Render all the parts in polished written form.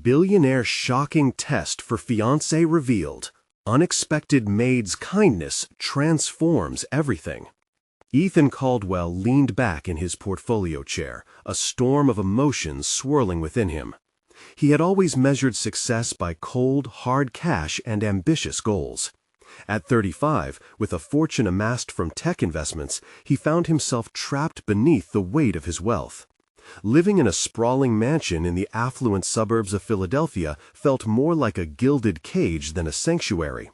Billionaire shocking test for fiancé revealed. Unexpected maid's kindness transforms everything. Ethan Caldwell leaned back in his portfolio chair, a storm of emotions swirling within him. He had always measured success by cold, hard cash and ambitious goals. At 35, with a fortune amassed from tech investments, he found himself trapped beneath the weight of his wealth. Living in a sprawling mansion in the affluent suburbs of Philadelphia felt more like a gilded cage than a sanctuary.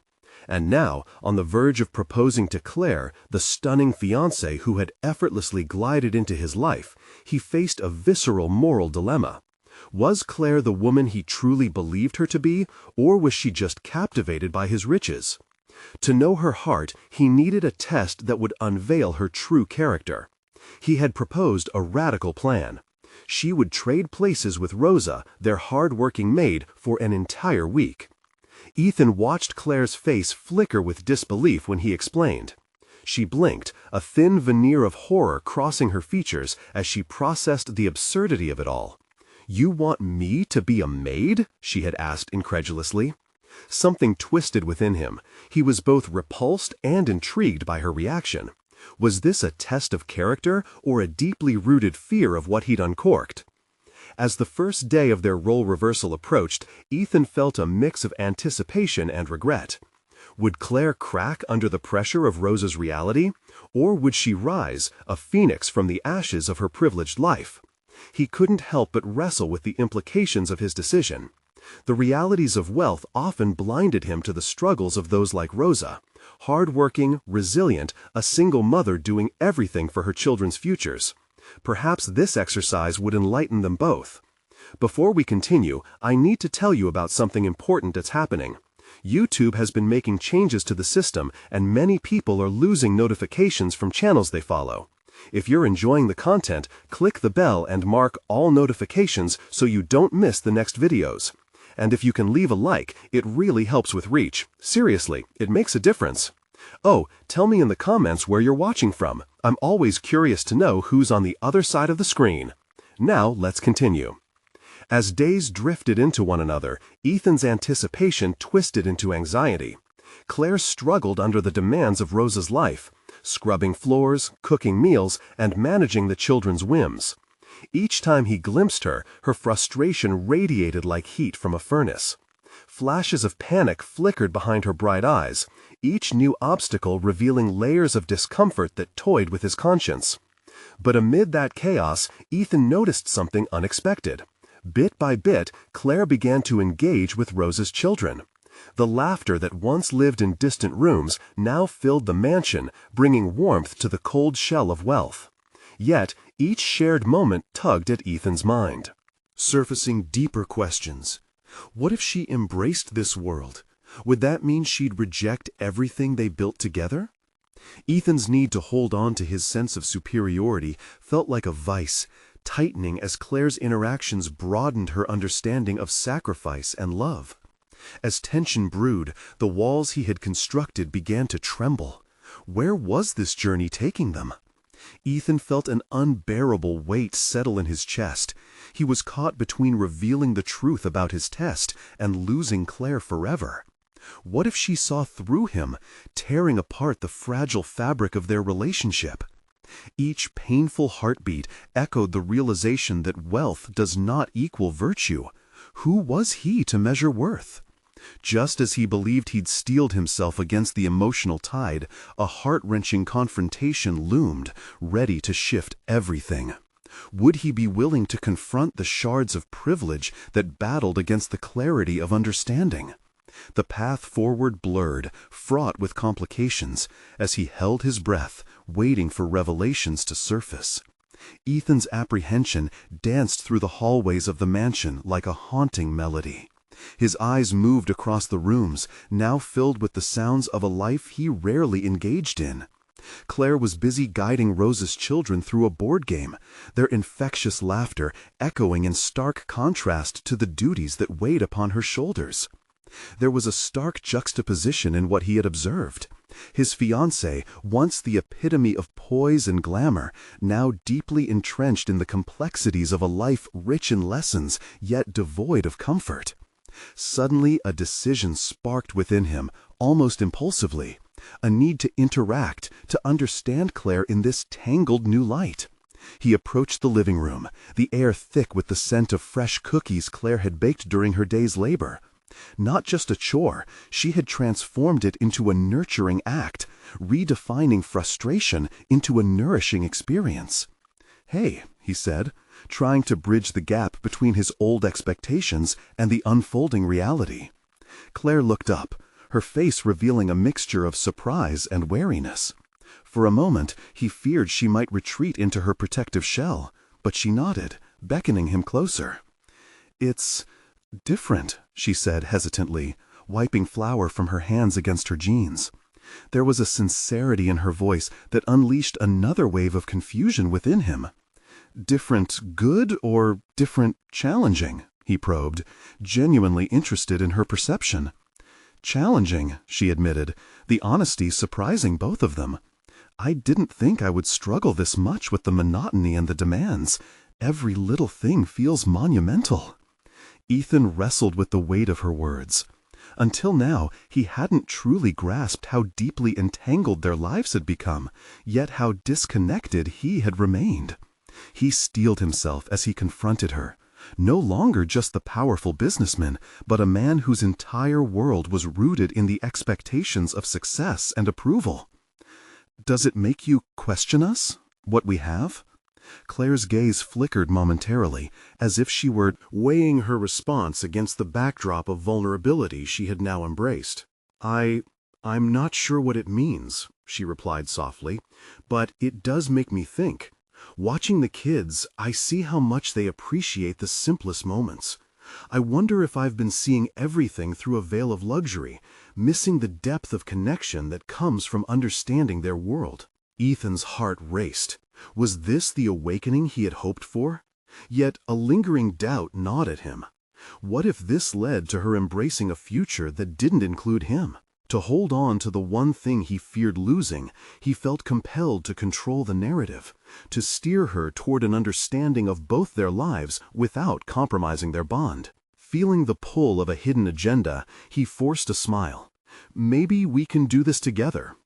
And now, on the verge of proposing to Claire, the stunning fiancée who had effortlessly glided into his life, he faced a visceral moral dilemma. Was Claire the woman he truly believed her to be, or was she just captivated by his riches? To know her heart, he needed a test that would unveil her true character. He had proposed a radical plan. She would trade places with Rosa, their hard-working maid, for an entire week. Ethan watched Claire's face flicker with disbelief when he explained. She blinked, a thin veneer of horror crossing her features as she processed the absurdity of it all. "You want me to be a maid?" she had asked incredulously. Something twisted within him. He was both repulsed and intrigued by her reaction. Was this a test of character or a deeply rooted fear of what he'd uncorked? As the first day of their role reversal approached, Ethan felt a mix of anticipation and regret. Would Claire crack under the pressure of Rosa's reality? Or would she rise, a phoenix from the ashes of her privileged life? He couldn't help but wrestle with the implications of his decision. The realities of wealth often blinded him to the struggles of those like Rosa. Hard-working, resilient, a single mother doing everything for her children's futures. Perhaps this exercise would enlighten them both. Before we continue, I need to tell you about something important that's happening. YouTube has been making changes to the system, and many people are losing notifications from channels they follow. If you're enjoying the content, click the bell and mark all notifications so you don't miss the next videos. And if you can leave a like, it really helps with reach. Seriously, it makes a difference. Oh, tell me in the comments where you're watching from. I'm always curious to know who's on the other side of the screen. Now, let's continue. As days drifted into one another, Ethan's anticipation twisted into anxiety. Claire struggled under the demands of Rosa's life, scrubbing floors, cooking meals, and managing the children's whims. Each time he glimpsed her, her frustration radiated like heat from a furnace. Flashes of panic flickered behind her bright eyes, each new obstacle revealing layers of discomfort that toyed with his conscience. But amid that chaos, Ethan noticed something unexpected. Bit by bit, Claire began to engage with Rosa's children. The laughter that once lived in distant rooms now filled the mansion, bringing warmth to the cold shell of wealth. Yet, each shared moment tugged at Ethan's mind, surfacing deeper questions. What if she embraced this world? Would that mean she'd reject everything they built together? Ethan's need to hold on to his sense of superiority felt like a vice, tightening as Claire's interactions broadened her understanding of sacrifice and love. As tension brewed, the walls he had constructed began to tremble. Where was this journey taking them? Ethan felt an unbearable weight settle in his chest. He was caught between revealing the truth about his test and losing Claire forever. What if she saw through him, tearing apart the fragile fabric of their relationship? Each painful heartbeat echoed the realization that wealth does not equal virtue. Who was he to measure worth? Just as he believed he'd steeled himself against the emotional tide, a heart-wrenching confrontation loomed, ready to shift everything. Would he be willing to confront the shards of privilege that battled against the clarity of understanding? The path forward blurred, fraught with complications, as he held his breath, waiting for revelations to surface. Ethan's apprehension danced through the hallways of the mansion like a haunting melody. His eyes moved across the rooms, now filled with the sounds of a life he rarely engaged in. Claire was busy guiding Rosa's children through a board game, their infectious laughter echoing in stark contrast to the duties that weighed upon her shoulders. There was a stark juxtaposition in what he had observed. His fiancée, once the epitome of poise and glamour, now deeply entrenched in the complexities of a life rich in lessons, yet devoid of comfort. Suddenly a decision sparked within him, almost impulsively, a need to interact, to understand Claire in this tangled new light. He approached the living room, the air thick with the scent of fresh cookies Claire had baked during her day's labor. Not just a chore, she had transformed it into a nurturing act, redefining frustration into a nourishing experience. "Hey," he said, trying to bridge the gap between his old expectations and the unfolding reality. Claire looked up, her face revealing a mixture of surprise and wariness. For a moment, he feared she might retreat into her protective shell, but she nodded, beckoning him closer. "It's different," she said hesitantly, wiping flour from her hands against her jeans. There was a sincerity in her voice that unleashed another wave of confusion within him. "Different good or different challenging?" he probed, genuinely interested in her perception. "Challenging," she admitted, the honesty surprising both of them. "I didn't think I would struggle this much with the monotony and the demands. Every little thing feels monumental." Ethan wrestled with the weight of her words. Until now, he hadn't truly grasped how deeply entangled their lives had become, yet how disconnected he had remained. He steeled himself as he confronted her, no longer just the powerful businessman, but a man whose entire world was rooted in the expectations of success and approval. "Does it make you question us? What we have?" Claire's gaze flickered momentarily, as if she were weighing her response against the backdrop of vulnerability she had now embraced. I'm not sure what it means," she replied softly, "but it does make me think. Watching the kids, I see how much they appreciate the simplest moments. I wonder if I've been seeing everything through a veil of luxury, missing the depth of connection that comes from understanding their world." Ethan's heart raced. Was this the awakening he had hoped for? Yet a lingering doubt gnawed at him. What if this led to her embracing a future that didn't include him? To hold on to the one thing he feared losing, he felt compelled to control the narrative, to steer her toward an understanding of both their lives without compromising their bond. Feeling the pull of a hidden agenda, he forced a smile. "Maybe we can do this together,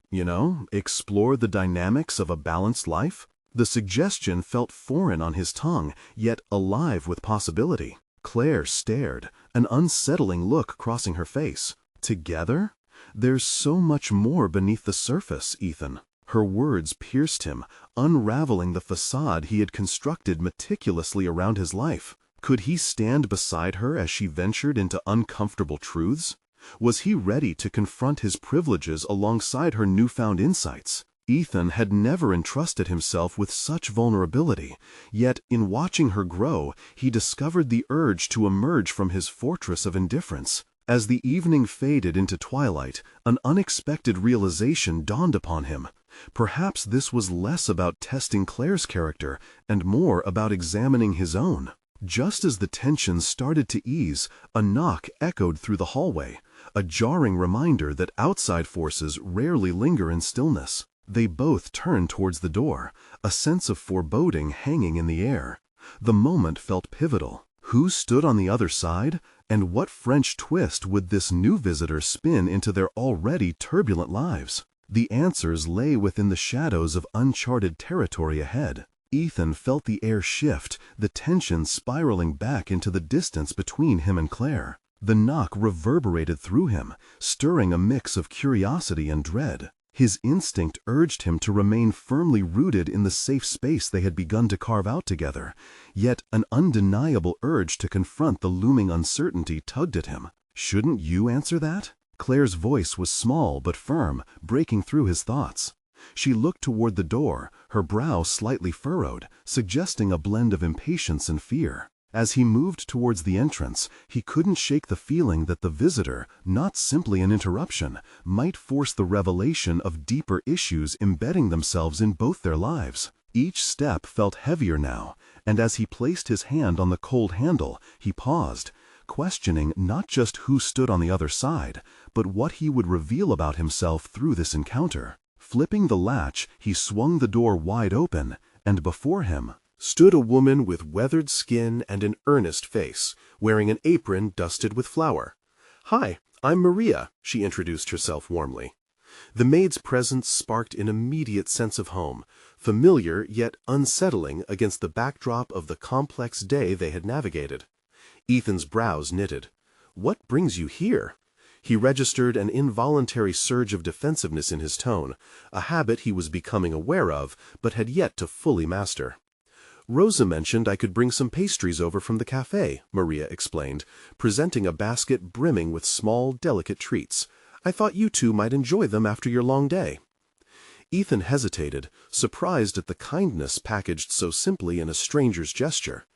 explore the dynamics of a balanced life?" The suggestion felt foreign on his tongue, yet alive with possibility. Claire stared, an unsettling look crossing her face. "Together? There's so much more beneath the surface, Ethan." Her words pierced him, unraveling the facade he had constructed meticulously around his life. Could he stand beside her as she ventured into uncomfortable truths? Was he ready to confront his privileges alongside her newfound insights? Ethan had never entrusted himself with such vulnerability, yet in watching her grow, he discovered the urge to emerge from his fortress of indifference. As the evening faded into twilight, an unexpected realization dawned upon him. Perhaps this was less about testing Claire's character and more about examining his own. Just as the tension started to ease, a knock echoed through the hallway, a jarring reminder that outside forces rarely linger in stillness. They both turned towards the door, a sense of foreboding hanging in the air. The moment felt pivotal. Who stood on the other side, and what French twist would this new visitor spin into their already turbulent lives? The answers lay within the shadows of uncharted territory ahead. Ethan felt the air shift, the tension spiraling back into the distance between him and Claire. The knock reverberated through him, stirring a mix of curiosity and dread. His instinct urged him to remain firmly rooted in the safe space they had begun to carve out together, yet an undeniable urge to confront the looming uncertainty tugged at him. "Shouldn't you answer that?" Claire's voice was small but firm, breaking through his thoughts. She looked toward the door, her brow slightly furrowed, suggesting a blend of impatience and fear. As he moved towards the entrance, he couldn't shake the feeling that the visitor, not simply an interruption, might force the revelation of deeper issues embedding themselves in both their lives. Each step felt heavier now, and as he placed his hand on the cold handle, he paused, questioning not just who stood on the other side, but what he would reveal about himself through this encounter. Flipping the latch, he swung the door wide open, and before him stood a woman with weathered skin and an earnest face, wearing an apron dusted with flour. "Hi, I'm Maria," she introduced herself warmly. The maid's presence sparked an immediate sense of home, familiar yet unsettling against the backdrop of the complex day they had navigated. Ethan's brows knitted. "What brings you here?" He registered an involuntary surge of defensiveness in his tone, a habit he was becoming aware of but had yet to fully master. "Rosa mentioned I could bring some pastries over from the cafe," Maria explained, presenting a basket brimming with small, delicate treats. "I thought you two might enjoy them after your long day." Ethan hesitated, surprised at the kindness packaged so simply in a stranger's gesture.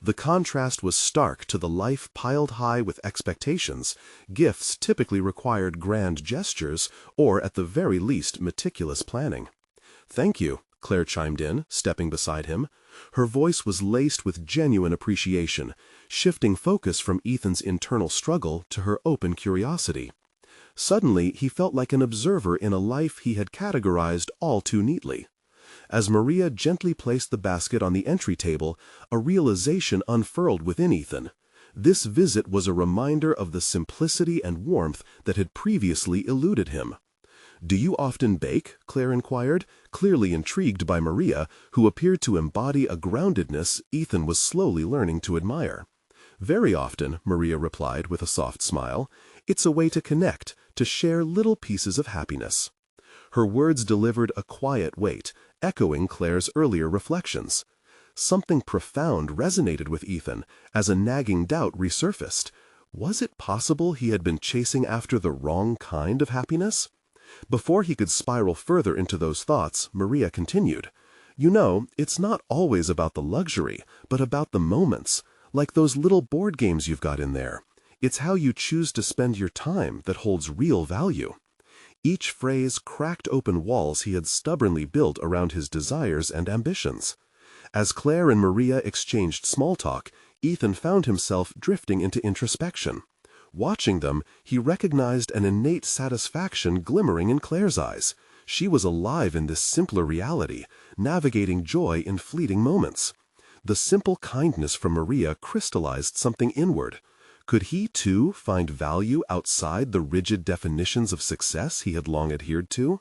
The contrast was stark to the life piled high with expectations. Gifts typically required grand gestures, or at the very least meticulous planning. "Thank you," Claire chimed in, stepping beside him. Her voice was laced with genuine appreciation, shifting focus from Ethan's internal struggle to her open curiosity. Suddenly, he felt like an observer in a life he had categorized all too neatly. As Maria gently placed the basket on the entry table, a realization unfurled within Ethan. This visit was a reminder of the simplicity and warmth that had previously eluded him. "Do you often bake?" Claire inquired, clearly intrigued by Maria, who appeared to embody a groundedness Ethan was slowly learning to admire. "Very often," Maria replied with a soft smile. "It's a way to connect, to share little pieces of happiness." Her words delivered a quiet weight, echoing Claire's earlier reflections. Something profound resonated with Ethan as a nagging doubt resurfaced. Was it possible he had been chasing after the wrong kind of happiness? Before he could spiral further into those thoughts, Maria continued, "You know, it's not always about the luxury, but about the moments, like those little board games you've got in there. It's how you choose to spend your time that holds real value." Each phrase cracked open walls he had stubbornly built around his desires and ambitions. As Claire and Maria exchanged small talk, Ethan found himself drifting into introspection. Watching them, he recognized an innate satisfaction glimmering in Claire's eyes. She was alive in this simpler reality, navigating joy in fleeting moments. The simple kindness from Maria crystallized something inward. Could he, too, find value outside the rigid definitions of success he had long adhered to?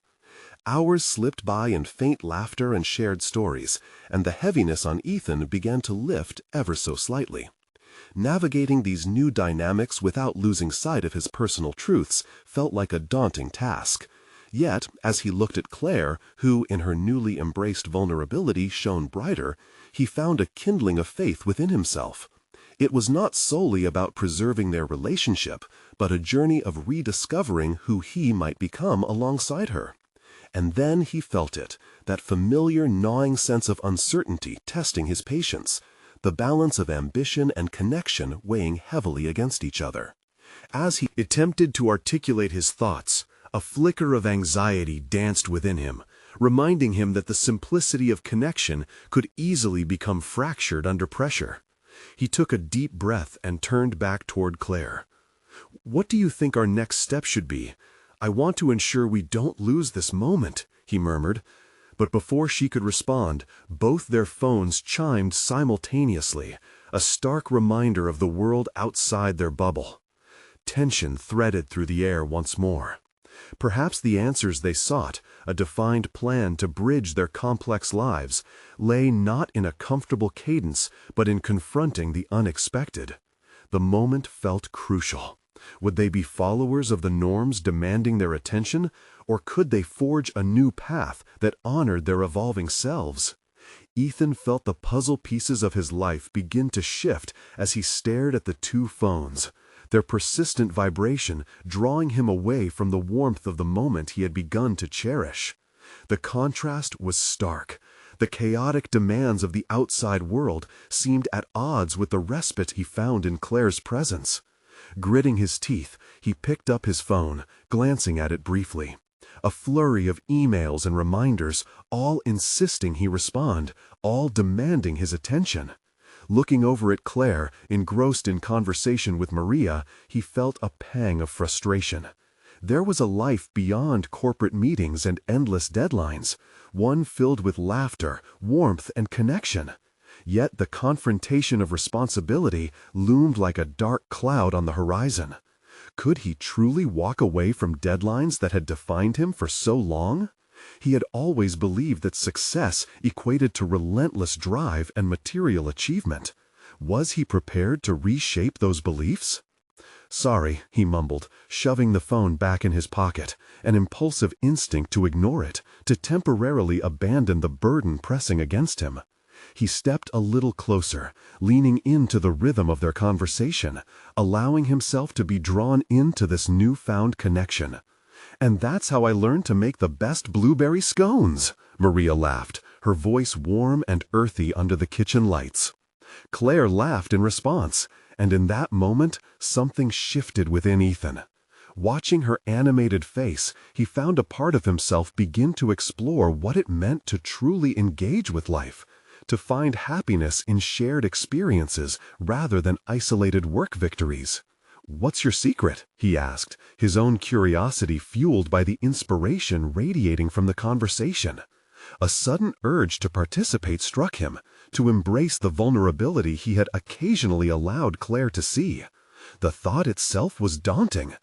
Hours slipped by in faint laughter and shared stories, and the heaviness on Ethan began to lift ever so slightly. Navigating these new dynamics without losing sight of his personal truths felt like a daunting task. Yet, as he looked at Claire, who in her newly embraced vulnerability shone brighter, he found a kindling of faith within himself. It was not solely about preserving their relationship, but a journey of rediscovering who he might become alongside her. And then he felt it, that familiar gnawing sense of uncertainty testing his patience, the balance of ambition and connection weighing heavily against each other. As he attempted to articulate his thoughts, a flicker of anxiety danced within him, reminding him that the simplicity of connection could easily become fractured under pressure. He took a deep breath and turned back toward Claire. "What do you think our next step should be? I want to ensure we don't lose this moment," he murmured. But before she could respond, both their phones chimed simultaneously, a stark reminder of the world outside their bubble. Tension threaded through the air once more. Perhaps the answers they sought, a defined plan to bridge their complex lives, lay not in a comfortable cadence, but in confronting the unexpected. The moment felt crucial. Would they be followers of the norms demanding their attention, or could they forge a new path that honored their evolving selves? Ethan felt the puzzle pieces of his life begin to shift as he stared at the two phones, their persistent vibration drawing him away from the warmth of the moment he had begun to cherish. The contrast was stark. The chaotic demands of the outside world seemed at odds with the respite he found in Claire's presence. Gritting his teeth, he picked up his phone, glancing at it briefly. A flurry of emails and reminders, all insisting he respond, all demanding his attention. Looking over at Claire, engrossed in conversation with Maria, he felt a pang of frustration. There was a life beyond corporate meetings and endless deadlines, one filled with laughter, warmth, and connection. Yet the confrontation of responsibility loomed like a dark cloud on the horizon. Could he truly walk away from deadlines that had defined him for so long? He had always believed that success equated to relentless drive and material achievement. Was he prepared to reshape those beliefs? "Sorry," he mumbled, shoving the phone back in his pocket, an impulsive instinct to ignore it, to temporarily abandon the burden pressing against him. He stepped a little closer, leaning into the rhythm of their conversation, allowing himself to be drawn into this newfound connection. "And that's how I learned to make the best blueberry scones," Maria laughed, her voice warm and earthy under the kitchen lights. Claire laughed in response, and in that moment, something shifted within Ethan. Watching her animated face, he found a part of himself begin to explore what it meant to truly engage with life, to find happiness in shared experiences rather than isolated work victories. "What's your secret?" he asked, his own curiosity fueled by the inspiration radiating from the conversation. A sudden urge to participate struck him, to embrace the vulnerability he had occasionally allowed Claire to see. The thought itself was daunting.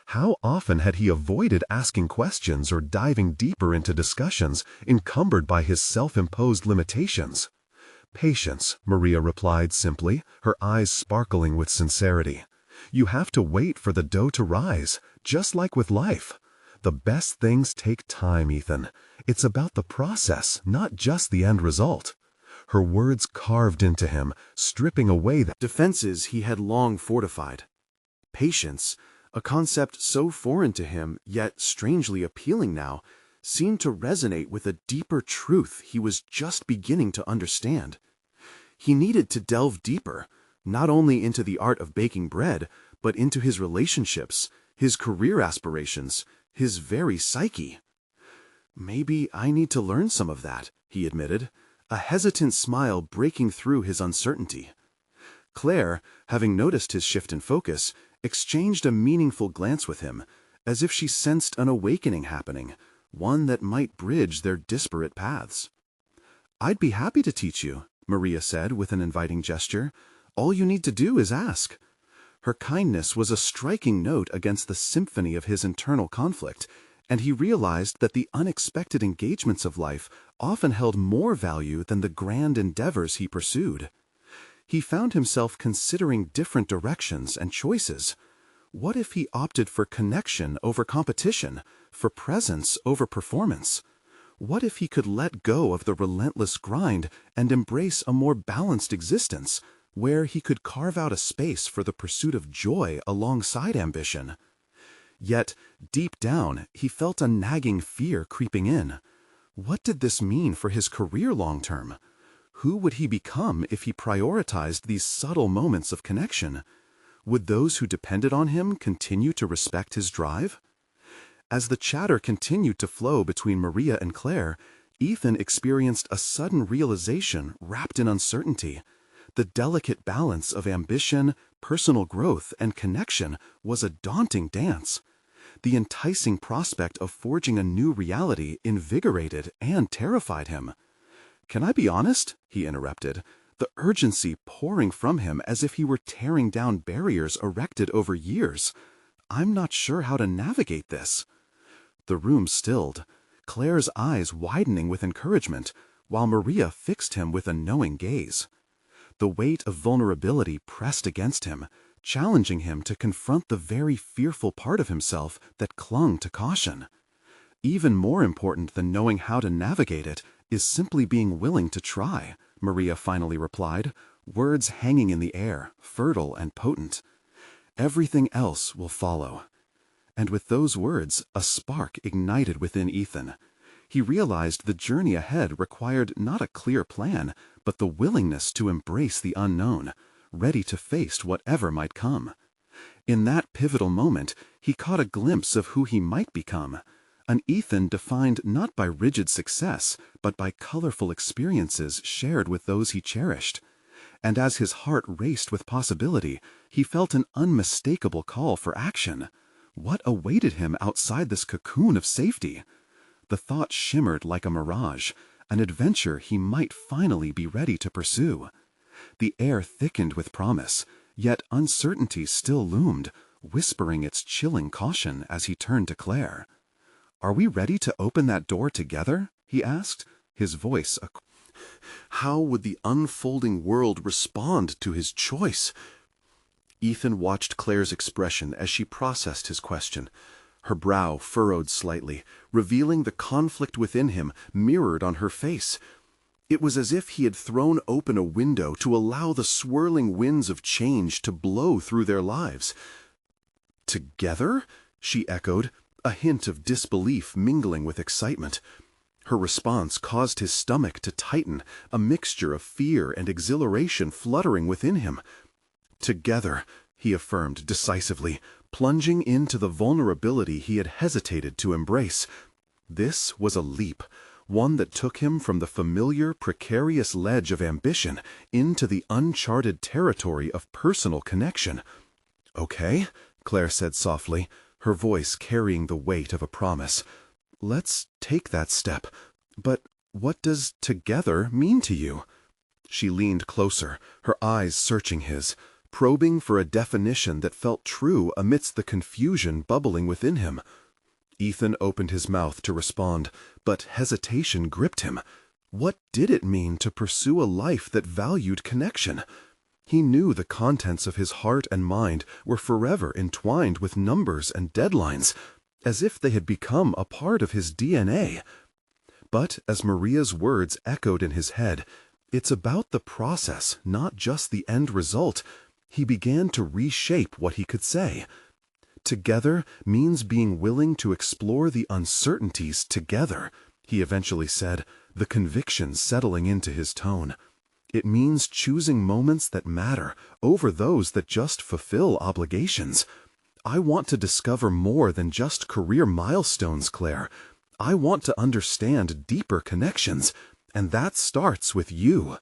How often had he avoided asking questions or diving deeper into discussions encumbered by his self-imposed limitations? "Patience," Maria replied simply, her eyes sparkling with sincerity. "You have to wait for the dough to rise, just like with life. The best things take time, Ethan. It's about the process, not just the end result." Her words carved into him, stripping away the defenses he had long fortified. Patience, a concept so foreign to him, yet strangely appealing now, seemed to resonate with a deeper truth he was just beginning to understand. He needed to delve deeper, not only into the art of baking bread, but into his relationships, his career aspirations, his very psyche. "Maybe I need to learn some of that," he admitted, a hesitant smile breaking through his uncertainty. Claire, having noticed his shift in focus, exchanged a meaningful glance with him, as if she sensed an awakening happening, one that might bridge their disparate paths. "I'd be happy to teach you," Maria said with an inviting gesture. "All you need to do is ask." Her kindness was a striking note against the symphony of his internal conflict, and he realized that the unexpected engagements of life often held more value than the grand endeavors he pursued. He found himself considering different directions and choices. What if he opted for connection over competition, for presence over performance? What if he could let go of the relentless grind and embrace a more balanced existence, where he could carve out a space for the pursuit of joy alongside ambition? Yet, deep down, he felt a nagging fear creeping in. What did this mean for his career long-term? Who would he become if he prioritized these subtle moments of connection? Would those who depended on him continue to respect his drive? As the chatter continued to flow between Maria and Claire, Ethan experienced a sudden realization wrapped in uncertainty. The delicate balance of ambition, personal growth, and connection was a daunting dance. The enticing prospect of forging a new reality invigorated and terrified him. "Can I be honest?" he interrupted, the urgency pouring from him as if he were tearing down barriers erected over years. "I'm not sure how to navigate this." The room stilled, Claire's eyes widening with encouragement, while Maria fixed him with a knowing gaze. The weight of vulnerability pressed against him, challenging him to confront the very fearful part of himself that clung to caution. "Even more important than knowing how to navigate it is simply being willing to try," Maria finally replied, words hanging in the air, fertile and potent. "Everything else will follow." And with those words, a spark ignited within Ethan. He realized the journey ahead required not a clear plan, but the willingness to embrace the unknown, ready to face whatever might come. In that pivotal moment, he caught a glimpse of who he might become, an Ethan defined not by rigid success, but by colorful experiences shared with those he cherished. and as his heart raced with possibility, he felt an unmistakable call for action. What awaited him outside this cocoon of safety? The thought shimmered like a mirage, an adventure he might finally be ready to pursue. The air thickened with promise, yet uncertainty still loomed, whispering its chilling caution as he turned to Claire. "Are we ready to open that door together?" he asked, his voice a... How would the unfolding world respond to his choice? Ethan watched Claire's expression as she processed his question. Her brow furrowed slightly, revealing the conflict within him mirrored on her face. It was as if he had thrown open a window to allow the swirling winds of change to blow through their lives. "Together?" she echoed, a hint of disbelief mingling with excitement. Her response caused his stomach to tighten, a mixture of fear and exhilaration fluttering within him. "Together," he affirmed decisively, plunging into the vulnerability he had hesitated to embrace. This was a leap, one that took him from the familiar, precarious ledge of ambition into the uncharted territory of personal connection. "Okay," Claire said softly, her voice carrying the weight of a promise. "Let's take that step. But what does 'together' mean to you?" She leaned closer, her eyes searching his, probing for a definition that felt true amidst the confusion bubbling within him. Ethan opened his mouth to respond, but hesitation gripped him. What did it mean to pursue a life that valued connection? He knew the contents of his heart and mind were forever entwined with numbers and deadlines, as if they had become a part of his DNA. But as Maria's words echoed in his head, "It's about the process, not just the end result," he began to reshape what he could say. "Together means being willing to explore the uncertainties together," he eventually said, the conviction settling into his tone. "It means choosing moments that matter over those that just fulfill obligations. I want to discover more than just career milestones, Claire. I want to understand deeper connections, and that starts with you."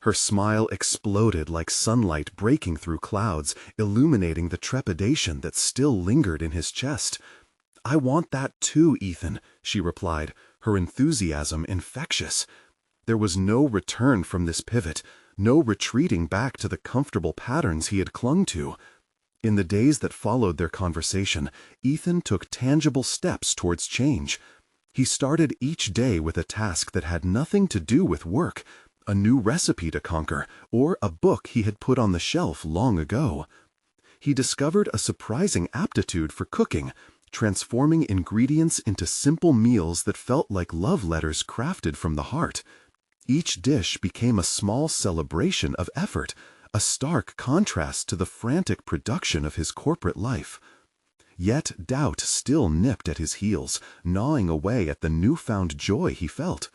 Her smile exploded like sunlight breaking through clouds, illuminating the trepidation that still lingered in his chest. "I want that too, Ethan," she replied, her enthusiasm infectious. There was no return from this pivot, no retreating back to the comfortable patterns he had clung to. In the days that followed their conversation, Ethan took tangible steps towards change. He started each day with a task that had nothing to do with work, a new recipe to conquer, or a book he had put on the shelf long ago. He discovered a surprising aptitude for cooking, transforming ingredients into simple meals that felt like love letters crafted from the heart. Each dish became a small celebration of effort, a stark contrast to the frantic production of his corporate life. Yet doubt still nipped at his heels, gnawing away at the newfound joy he felt.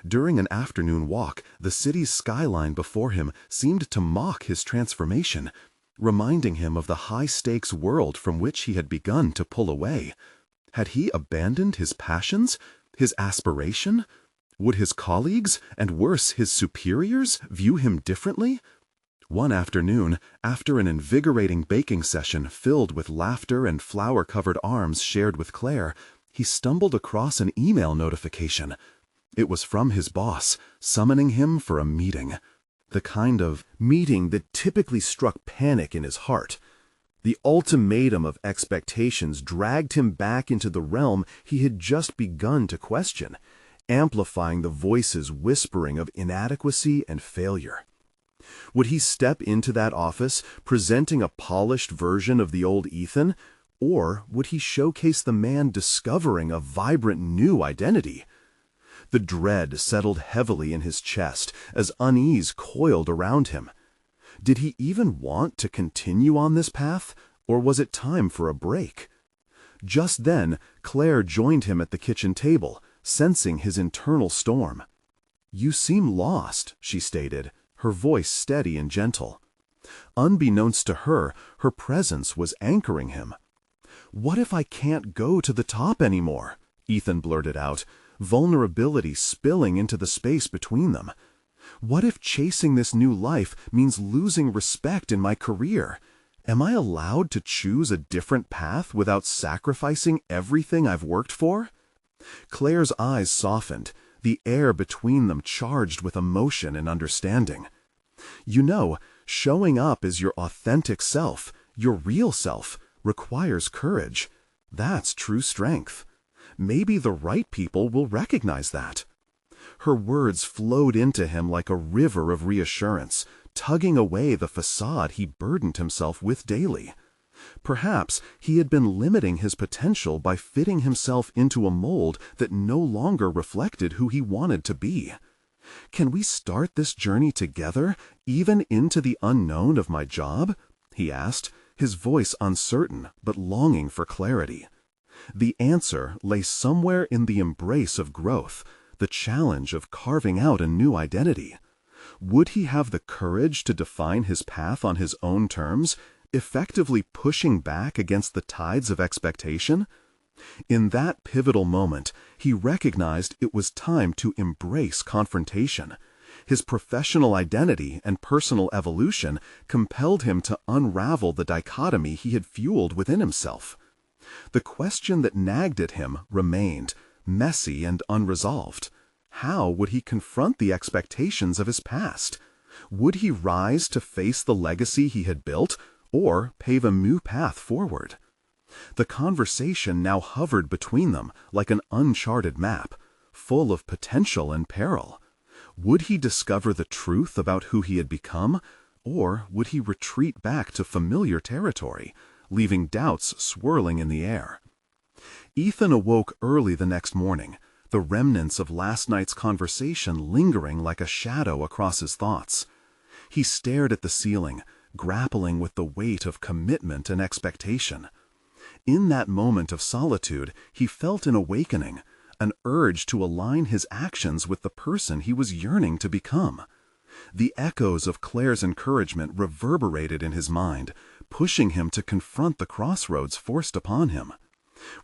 During an afternoon walk, the city's skyline before him seemed to mock his transformation, reminding him of the high-stakes world from which he had begun to pull away. Had he abandoned his passions, his aspiration? Would his colleagues, and worse, his superiors, view him differently? One afternoon, after an invigorating baking session filled with laughter and flower-covered arms shared with Claire, he stumbled across an email notification. It was from his boss, summoning him for a meeting. The kind of meeting that typically struck panic in his heart. The ultimatum of expectations dragged him back into the realm he had just begun to question, amplifying the voices whispering of inadequacy and failure. Would he step into that office, presenting a polished version of the old Ethan, or would he showcase the man discovering a vibrant new identity? The dread settled heavily in his chest as unease coiled around him. Did he even want to continue on this path, or was it time for a break? Just then, Claire joined him at the kitchen table, sensing his internal storm. "You seem lost," she stated, her voice steady and gentle. Unbeknownst to her, her presence was anchoring him. "What if I can't go to the top anymore?" Ethan blurted out, vulnerability spilling into the space between them. What if chasing this new life means losing respect in my career? Am I allowed to choose a different path without sacrificing everything I've worked for? Claire's eyes softened, the air between them charged with emotion and understanding. You know, showing up as your authentic self, your real self, requires courage. That's true strength. Maybe the right people will recognize that. Her words flowed into him like a river of reassurance, tugging away the facade he burdened himself with daily. Perhaps he had been limiting his potential by fitting himself into a mold that no longer reflected who he wanted to be. Can we start this journey together, even into the unknown of my job? He asked, his voice uncertain but longing for clarity. The answer lay somewhere in the embrace of growth, the challenge of carving out a new identity. Would he have the courage to define his path on his own terms, effectively pushing back against the tides of expectation? In that pivotal moment, he recognized it was time to embrace confrontation. His professional identity and personal evolution compelled him to unravel the dichotomy he had fueled within himself. The question that nagged at him remained, messy and unresolved. How would he confront the expectations of his past? Would he rise to face the legacy he had built, or pave a new path forward? The conversation now hovered between them like an uncharted map, full of potential and peril. Would he discover the truth about who he had become, or would he retreat back to familiar territory, leaving doubts swirling in the air? Ethan awoke early the next morning, the remnants of last night's conversation lingering like a shadow across his thoughts. He stared at the ceiling, grappling with the weight of commitment and expectation. In that moment of solitude, he felt an awakening, an urge to align his actions with the person he was yearning to become. The echoes of Claire's encouragement reverberated in his mind, pushing him to confront the crossroads forced upon him.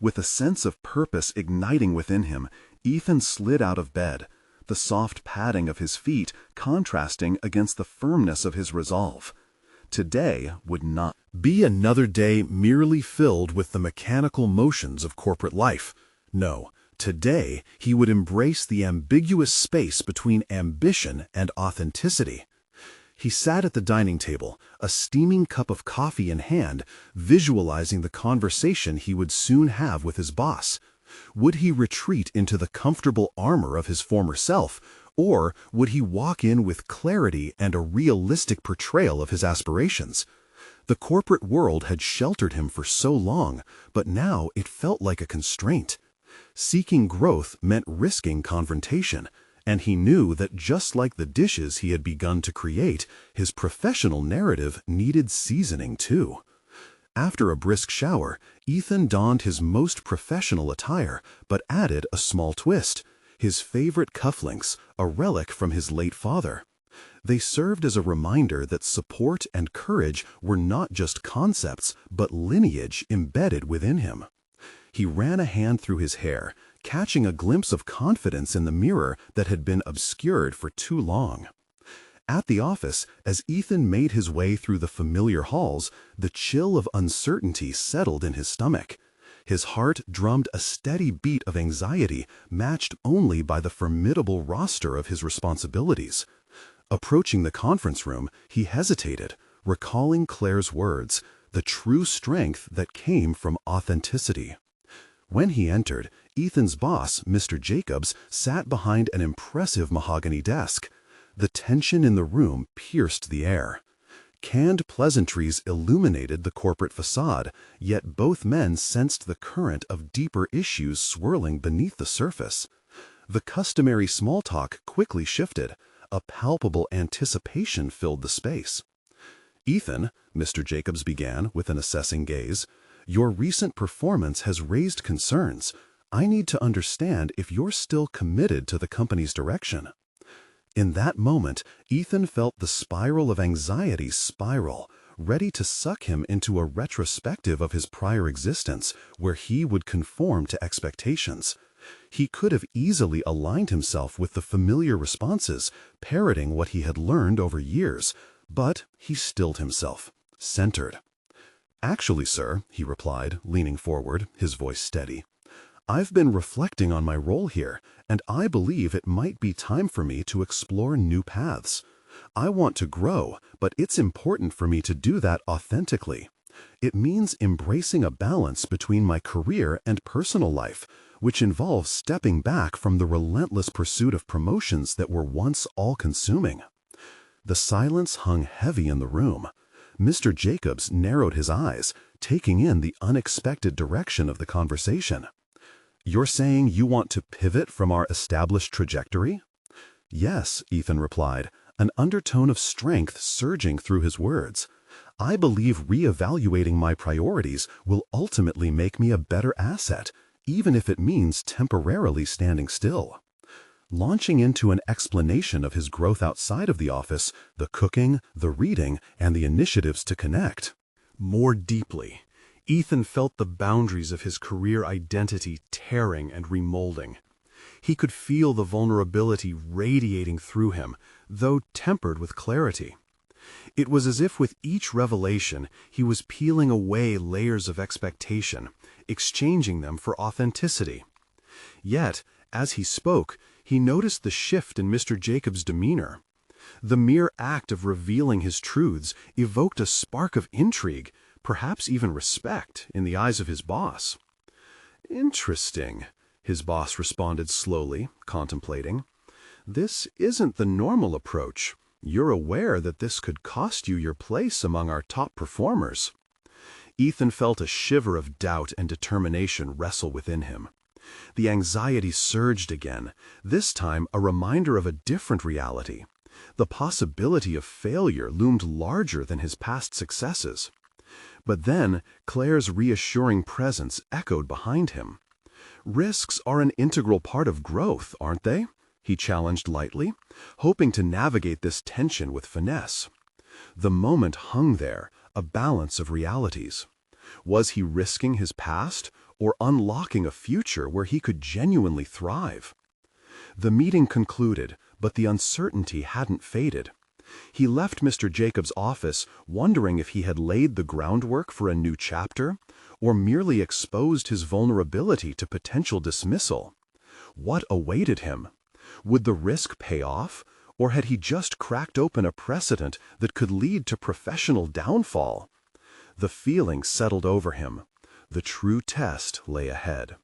With a sense of purpose igniting within him, Ethan slid out of bed, the soft padding of his feet contrasting against the firmness of his resolve. Today would not be another day merely filled with the mechanical motions of corporate life. No, today he would embrace the ambiguous space between ambition and authenticity. He sat at the dining table, a steaming cup of coffee in hand, visualizing the conversation he would soon have with his boss. Would he retreat into the comfortable armor of his former self, or would he walk in with clarity and a realistic portrayal of his aspirations? The corporate world had sheltered him for so long, but now it felt like a constraint. Seeking growth meant risking confrontation, and he knew that just like the dishes he had begun to create, his professional narrative needed seasoning too. After a brisk shower, Ethan donned his most professional attire, but added a small twist: his favorite cufflinks, a relic from his late father. They served as a reminder that support and courage were not just concepts, but lineage embedded within him. He ran a hand through his hair, catching a glimpse of confidence in the mirror that had been obscured for too long. At the office, as Ethan made his way through the familiar halls, the chill of uncertainty settled in his stomach. His heart drummed a steady beat of anxiety, matched only by the formidable roster of his responsibilities. Approaching the conference room, he hesitated, recalling Claire's words, the true strength that came from authenticity. When he entered, Ethan's boss, Mr. Jacobs, sat behind an impressive mahogany desk. The tension in the room pierced the air. Canned pleasantries illuminated the corporate facade, yet both men sensed the current of deeper issues swirling beneath the surface. The customary small talk quickly shifted. A palpable anticipation filled the space. "Ethan," Mr. Jacobs began with an assessing gaze, "your recent performance has raised concerns. I need to understand if you're still committed to the company's direction." In that moment, Ethan felt the spiral of anxiety spiral, ready to suck him into a retrospective of his prior existence, where he would conform to expectations. He could have easily aligned himself with the familiar responses, parroting what he had learned over years, but he stilled himself, centered. "Actually, sir," he replied, leaning forward, his voice steady, "I've been reflecting on my role here, and I believe it might be time for me to explore new paths. I want to grow, but it's important for me to do that authentically. It means embracing a balance between my career and personal life, which involves stepping back from the relentless pursuit of promotions that were once all-consuming." The silence hung heavy in the room. Mr. Jacobs narrowed his eyes, taking in the unexpected direction of the conversation. "You're saying you want to pivot from our established trajectory?" "Yes," Ethan replied, an undertone of strength surging through his words. "I believe reevaluating my priorities will ultimately make me a better asset, even if it means temporarily standing still." Launching into an explanation of his growth outside of the office, the cooking, the reading, and the initiatives to connect. More deeply, Ethan felt the boundaries of his career identity tearing and remolding. He could feel the vulnerability radiating through him, though tempered with clarity. It was as if with each revelation he was peeling away layers of expectation, exchanging them for authenticity. Yet, as he spoke, he noticed the shift in Mr. Jacobs' demeanor. The mere act of revealing his truths evoked a spark of intrigue, perhaps even respect, in the eyes of his boss. "Interesting," his boss responded slowly, contemplating. "This isn't the normal approach. You're aware that this could cost you your place among our top performers." Ethan felt a shiver of doubt and determination wrestle within him. The anxiety surged again, this time a reminder of a different reality. The possibility of failure loomed larger than his past successes. But then, Claire's reassuring presence echoed behind him. "Risks are an integral part of growth, aren't they?" he challenged lightly, hoping to navigate this tension with finesse. The moment hung there, a balance of realities. Was he risking his past, or unlocking a future where he could genuinely thrive? The meeting concluded, but the uncertainty hadn't faded. He left Mr. Jacobs' office wondering if he had laid the groundwork for a new chapter, or merely exposed his vulnerability to potential dismissal. What awaited him? Would the risk pay off, or had he just cracked open a precedent that could lead to professional downfall? The feeling settled over him. The true test lay ahead.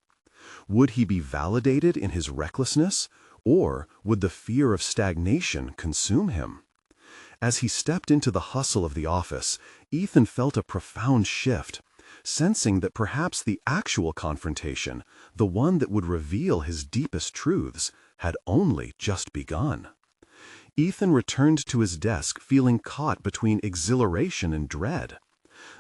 Would he be validated in his recklessness, or would the fear of stagnation consume him? As he stepped into the hustle of the office, Ethan felt a profound shift, sensing that perhaps the actual confrontation, the one that would reveal his deepest truths, had only just begun. Ethan returned to his desk feeling caught between exhilaration and dread.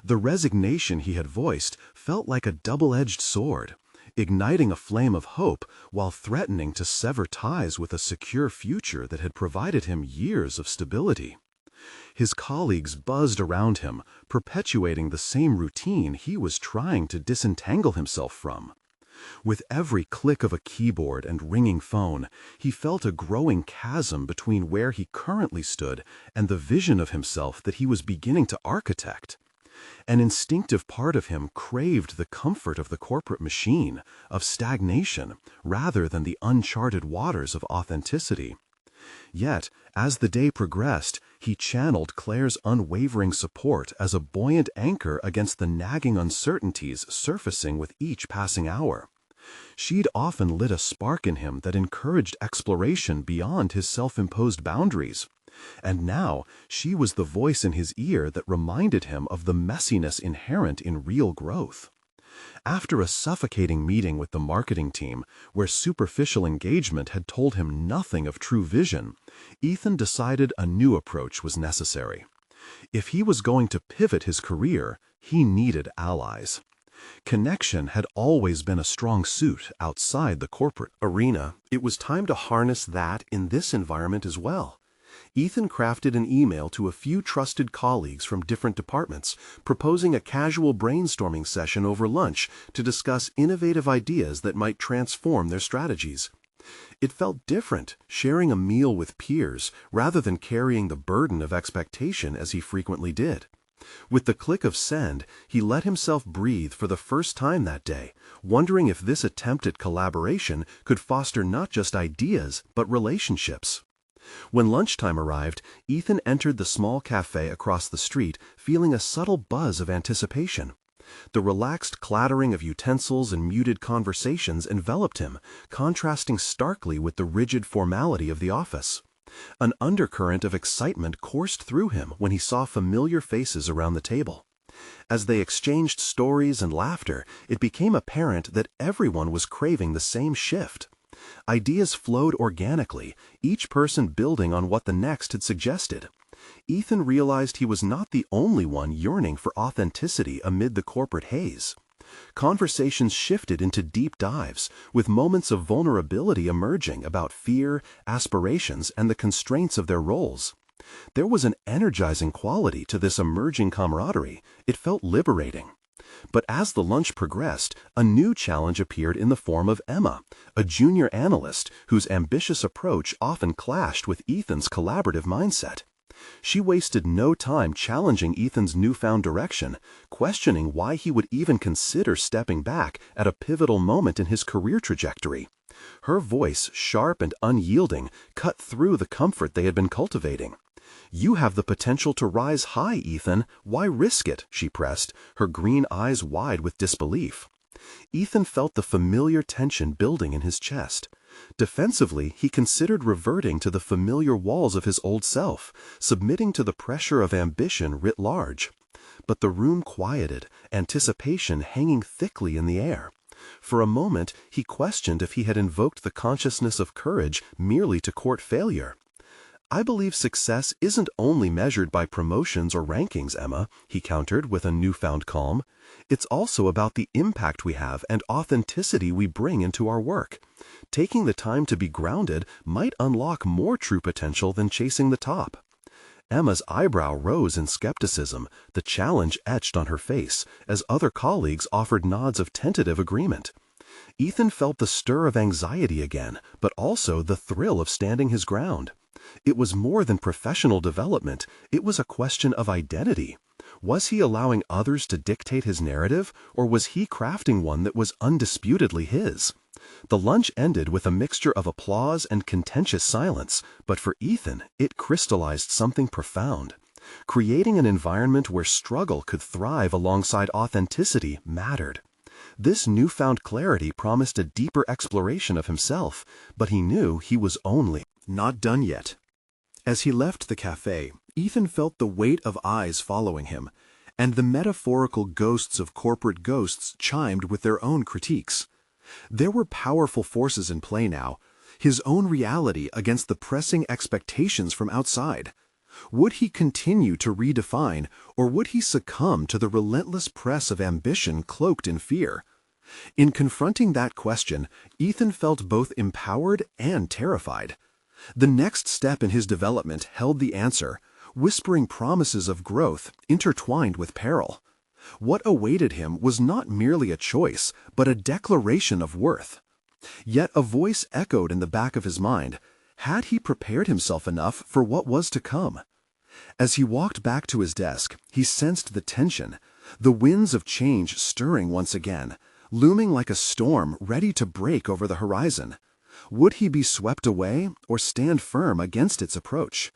The resignation he had voiced felt like a double-edged sword, igniting a flame of hope while threatening to sever ties with a secure future that had provided him years of stability. His colleagues buzzed around him, perpetuating the same routine he was trying to disentangle himself from. With every click of a keyboard and ringing phone, he felt a growing chasm between where he currently stood and the vision of himself that he was beginning to architect. An instinctive part of him craved the comfort of the corporate machine, of stagnation, rather than the uncharted waters of authenticity. Yet, as the day progressed, he channeled Claire's unwavering support as a buoyant anchor against the nagging uncertainties surfacing with each passing hour. She'd often lit a spark in him that encouraged exploration beyond his self-imposed boundaries. And now she was the voice in his ear that reminded him of the messiness inherent in real growth. After a suffocating meeting with the marketing team, where superficial engagement had told him nothing of true vision, Ethan decided a new approach was necessary. If he was going to pivot his career, he needed allies. Connection had always been a strong suit outside the corporate arena. It was time to harness that in this environment as well. Ethan crafted an email to a few trusted colleagues from different departments, proposing a casual brainstorming session over lunch to discuss innovative ideas that might transform their strategies. It felt different, sharing a meal with peers rather than carrying the burden of expectation as he frequently did. With the click of send, he let himself breathe for the first time that day, wondering if this attempt at collaboration could foster not just ideas, but relationships. When lunchtime arrived, Ethan entered the small cafe across the street, feeling a subtle buzz of anticipation. The relaxed clattering of utensils and muted conversations enveloped him, contrasting starkly with the rigid formality of the office. An undercurrent of excitement coursed through him when he saw familiar faces around the table. As they exchanged stories and laughter, it became apparent that everyone was craving the same shift. Ideas flowed organically, each person building on what the next had suggested. Ethan realized he was not the only one yearning for authenticity amid the corporate haze. Conversations shifted into deep dives, with moments of vulnerability emerging about fear, aspirations, and the constraints of their roles. There was an energizing quality to this emerging camaraderie. It felt liberating. But as the lunch progressed, a new challenge appeared in the form of Emma, a junior analyst whose ambitious approach often clashed with Ethan's collaborative mindset. She wasted no time challenging Ethan's newfound direction, questioning why he would even consider stepping back at a pivotal moment in his career trajectory. Her voice, sharp and unyielding, cut through the comfort they had been cultivating. "You have the potential to rise high, Ethan. Why risk it?" she pressed, her green eyes wide with disbelief. Ethan felt the familiar tension building in his chest. Defensively, he considered reverting to the familiar walls of his old self, submitting to the pressure of ambition writ large. But the room quieted, anticipation hanging thickly in the air. For a moment, he questioned if he had invoked the consciousness of courage merely to court failure. "I believe success isn't only measured by promotions or rankings, Emma," he countered with a newfound calm. "It's also about the impact we have and authenticity we bring into our work. Taking the time to be grounded might unlock more true potential than chasing the top." Emma's eyebrow rose in skepticism, the challenge etched on her face, as other colleagues offered nods of tentative agreement. Ethan felt the stir of anxiety again, but also the thrill of standing his ground. It was more than professional development, it was a question of identity. Was he allowing others to dictate his narrative, or was he crafting one that was undisputedly his? The lunch ended with a mixture of applause and contentious silence, but for Ethan, it crystallized something profound. Creating an environment where struggle could thrive alongside authenticity mattered. This newfound clarity promised a deeper exploration of himself, but he knew he was only not done yet. As he left the cafe, Ethan felt the weight of eyes following him, and the metaphorical ghosts of corporate ghosts chimed with their own critiques. There were powerful forces in play now, his own reality against the pressing expectations from outside. Would he continue to redefine, or would he succumb to the relentless press of ambition cloaked in fear? In confronting that question, Ethan felt both empowered and terrified. The next step in his development held the answer, whispering promises of growth intertwined with peril. What awaited him was not merely a choice, but a declaration of worth. Yet a voice echoed in the back of his mind. Had he prepared himself enough for what was to come? As he walked back to his desk, he sensed the tension, the winds of change stirring once again, looming like a storm ready to break over the horizon. Would he be swept away or stand firm against its approach?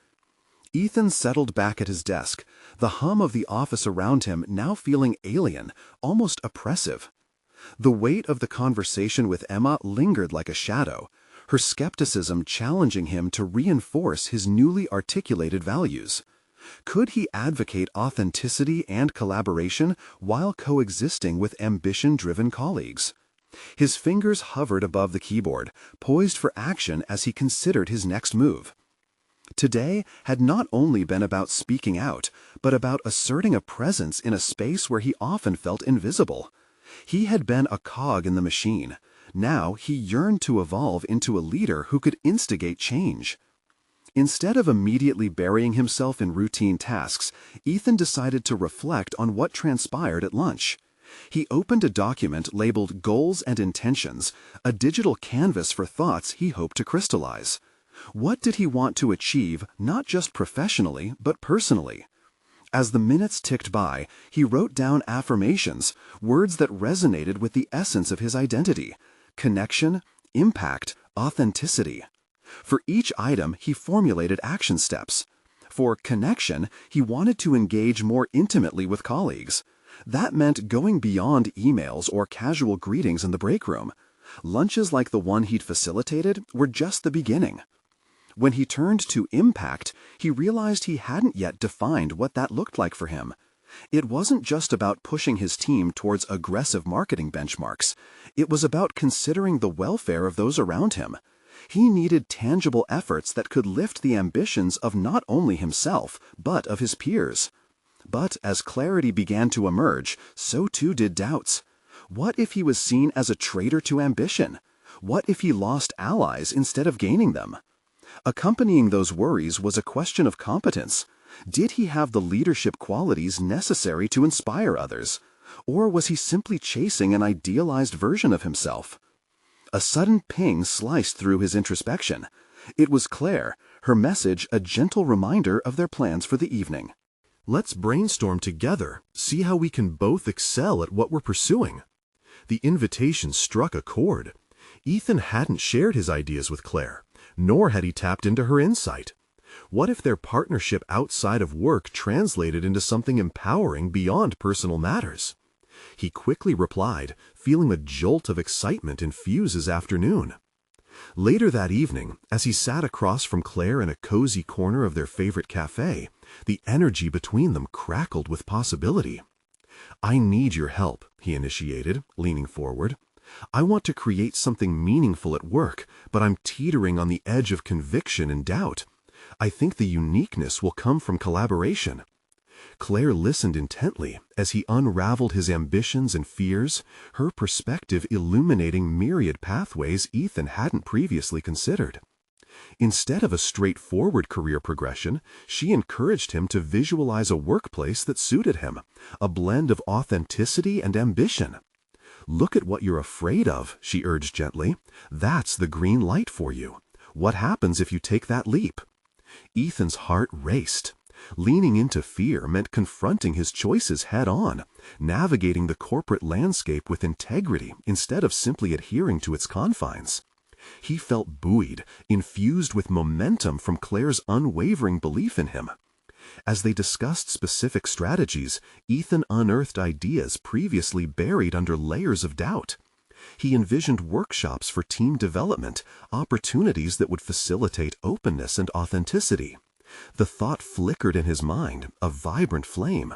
Ethan settled back at his desk, the hum of the office around him now feeling alien, almost oppressive. The weight of the conversation with Emma lingered like a shadow, her skepticism challenging him to reinforce his newly articulated values. Could he advocate authenticity and collaboration while coexisting with ambition-driven colleagues? His fingers hovered above the keyboard, poised for action as he considered his next move. Today had not only been about speaking out, but about asserting a presence in a space where he often felt invisible. He had been a cog in the machine. Now he yearned to evolve into a leader who could instigate change. Instead of immediately burying himself in routine tasks, Ethan decided to reflect on what transpired at lunch. He opened a document labeled Goals and Intentions, a digital canvas for thoughts he hoped to crystallize. What did he want to achieve, not just professionally, but personally? As the minutes ticked by, he wrote down affirmations, words that resonated with the essence of his identity: connection, impact, authenticity. For each item, he formulated action steps. For connection, he wanted to engage more intimately with colleagues. That meant going beyond emails or casual greetings in the break room. Lunches like the one he'd facilitated were just the beginning. When he turned to impact, he realized he hadn't yet defined what that looked like for him. It wasn't just about pushing his team towards aggressive marketing benchmarks. It was about considering the welfare of those around him. He needed tangible efforts that could lift the ambitions of not only himself, but of his peers. But as clarity began to emerge, so too did doubts. What if he was seen as a traitor to ambition? What if he lost allies instead of gaining them? Accompanying those worries was a question of competence. Did he have the leadership qualities necessary to inspire others? Or was he simply chasing an idealized version of himself? A sudden ping sliced through his introspection. It was Claire, her message a gentle reminder of their plans for the evening. Let's brainstorm together, see how we can both excel at what we're pursuing. The invitation struck a chord. Ethan hadn't shared his ideas with Claire, nor had he tapped into her insight. What if their partnership outside of work translated into something empowering beyond personal matters? He quickly replied, feeling a jolt of excitement infuse his afternoon. Later that evening, as he sat across from Claire in a cozy corner of their favorite cafe, the energy between them crackled with possibility. "I need your help," he initiated, leaning forward. "I want to create something meaningful at work, but I'm teetering on the edge of conviction and doubt. I think the uniqueness will come from collaboration." Claire listened intently as he unraveled his ambitions and fears, her perspective illuminating myriad pathways Ethan hadn't previously considered. Instead of a straightforward career progression, she encouraged him to visualize a workplace that suited him, a blend of authenticity and ambition. "Look at what you're afraid of," she urged gently. "That's the green light for you. What happens if you take that leap?" Ethan's heart raced. Leaning into fear meant confronting his choices head-on, navigating the corporate landscape with integrity instead of simply adhering to its confines. He felt buoyed, infused with momentum from Claire's unwavering belief in him. As they discussed specific strategies, Ethan unearthed ideas previously buried under layers of doubt. He envisioned workshops for team development, opportunities that would facilitate openness and authenticity. The thought flickered in his mind, a vibrant flame.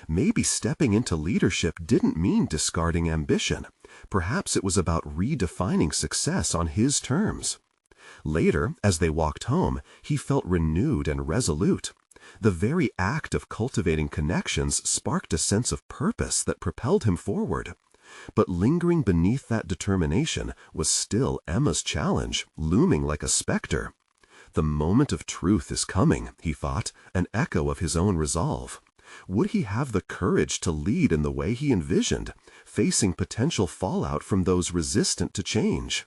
Maybe stepping into leadership didn't mean discarding ambition. Perhaps it was about redefining success on his terms. Later, as they walked home, he felt renewed and resolute. The very act of cultivating connections sparked a sense of purpose that propelled him forward. But lingering beneath that determination was still Emma's challenge, looming like a specter. The moment of truth is coming, he thought, an echo of his own resolve. Would he have the courage to lead in the way he envisioned, facing potential fallout from those resistant to change?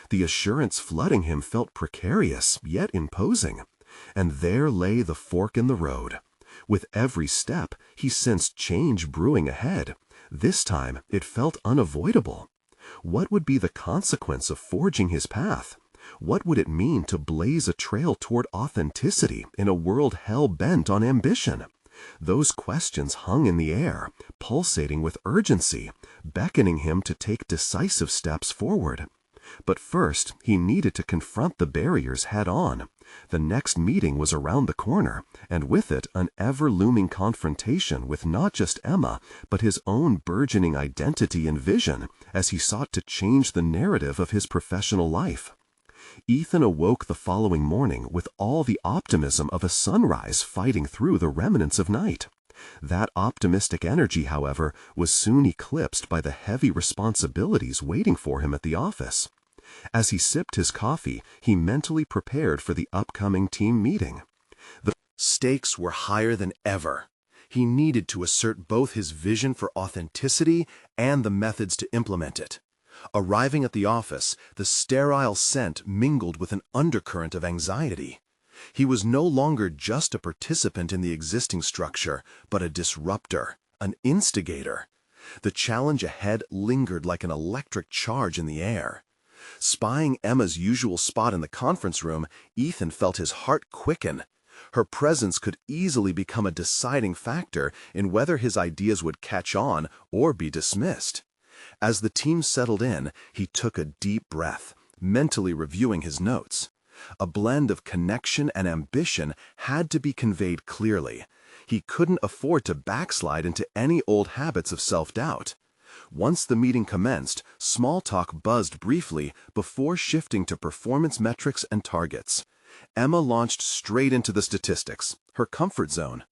The assurance flooding him felt precarious, yet imposing. And there lay the fork in the road. With every step, he sensed change brewing ahead. This time, it felt unavoidable. What would be the consequence of forging his path? What would it mean to blaze a trail toward authenticity in a world hell-bent on ambition? Those questions hung in the air, pulsating with urgency, beckoning him to take decisive steps forward. But first, he needed to confront the barriers head-on. The next meeting was around the corner, and with it an ever-looming confrontation with not just Emma, but his own burgeoning identity and vision as he sought to change the narrative of his professional life. Ethan awoke the following morning with all the optimism of a sunrise fighting through the remnants of night. That optimistic energy, however, was soon eclipsed by the heavy responsibilities waiting for him at the office. As he sipped his coffee, he mentally prepared for the upcoming team meeting. The stakes were higher than ever. He needed to assert both his vision for authenticity and the methods to implement it. Arriving at the office, the sterile scent mingled with an undercurrent of anxiety. He was no longer just a participant in the existing structure, but a disruptor, an instigator. The challenge ahead lingered like an electric charge in the air. Spying Emma's usual spot in the conference room, Ethan felt his heart quicken. Her presence could easily become a deciding factor in whether his ideas would catch on or be dismissed. As the team settled in, he took a deep breath, mentally reviewing his notes. A blend of connection and ambition had to be conveyed clearly. He couldn't afford to backslide into any old habits of self-doubt. Once the meeting commenced, small talk buzzed briefly before shifting to performance metrics and targets. Emma launched straight into the statistics, her comfort zone.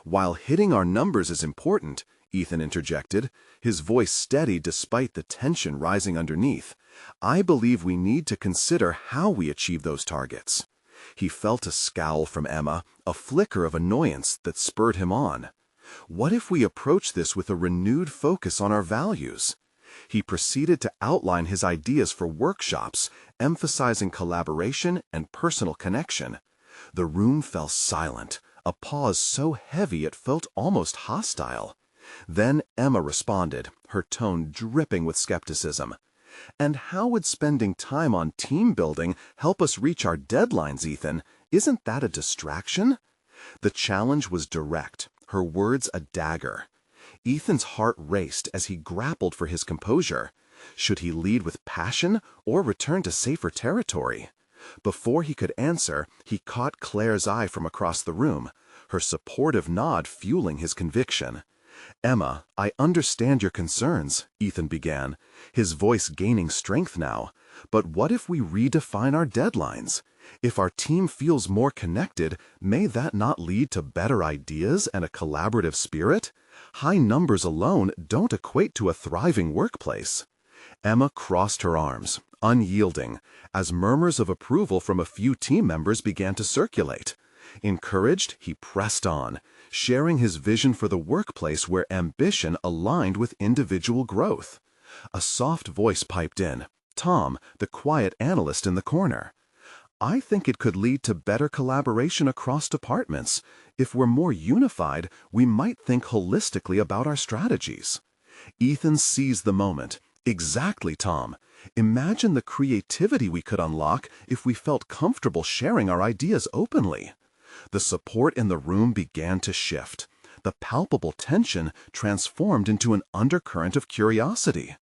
"While hitting our numbers is important," Ethan interjected, his voice steady despite the tension rising underneath, "I believe we need to consider how we achieve those targets." He felt a scowl from Emma, a flicker of annoyance that spurred him on. What if we approach this with a renewed focus on our values? He proceeded to outline his ideas for workshops, emphasizing collaboration and personal connection. The room fell silent, a pause so heavy it felt almost hostile. Then Emma responded, her tone dripping with skepticism. "And how would spending time on team building help us reach our deadlines, Ethan? Isn't that a distraction?" The challenge was direct, her words a dagger. Ethan's heart raced as he grappled for his composure. Should he lead with passion or return to safer territory? Before he could answer, he caught Claire's eye from across the room, her supportive nod fueling his conviction. "Emma, I understand your concerns," Ethan began, his voice gaining strength now. "But what if we redefine our deadlines? If our team feels more connected, may that not lead to better ideas and a collaborative spirit? High numbers alone don't equate to a thriving workplace." Emma crossed her arms, unyielding, as murmurs of approval from a few team members began to circulate. Encouraged, he pressed on, sharing his vision for the workplace where ambition aligned with individual growth. A soft voice piped in, Tom, the quiet analyst in the corner. "I think it could lead to better collaboration across departments. If we're more unified, we might think holistically about our strategies." Ethan seized the moment. "Exactly, Tom. Imagine the creativity we could unlock if we felt comfortable sharing our ideas openly." The support in the room began to shift. The palpable tension transformed into an undercurrent of curiosity.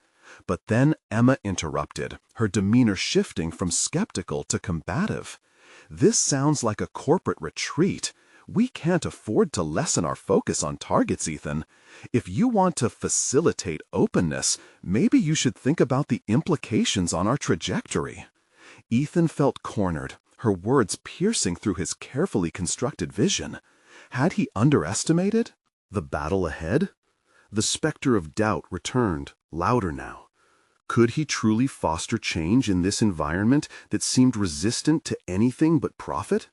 But then Emma interrupted, her demeanor shifting from skeptical to combative. "This sounds like a corporate retreat. We can't afford to lessen our focus on targets, Ethan. If you want to facilitate openness, maybe you should think about the implications on our trajectory." Ethan felt cornered, her words piercing through his carefully constructed vision. Had he underestimated the battle ahead? The specter of doubt returned, louder now. Could he truly foster change in this environment that seemed resistant to anything but profit?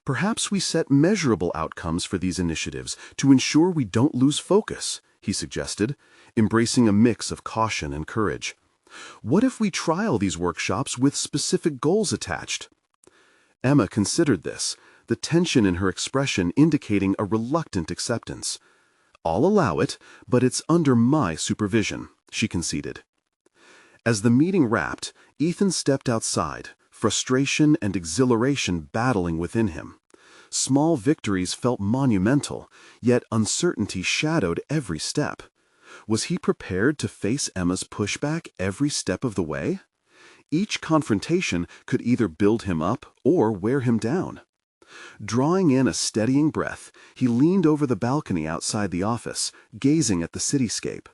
"Perhaps we set measurable outcomes for these initiatives to ensure we don't lose focus," he suggested, embracing a mix of caution and courage. "What if we trial these workshops with specific goals attached?" Emma considered this, the tension in her expression indicating a reluctant acceptance. "I'll allow it, but it's under my supervision," she conceded. As the meeting wrapped, Ethan stepped outside, frustration and exhilaration battling within him. Small victories felt monumental, yet uncertainty shadowed every step. Was he prepared to face Emma's pushback every step of the way? Each confrontation could either build him up or wear him down. Drawing in a steadying breath, he leaned over the balcony outside the office, gazing at the cityscape.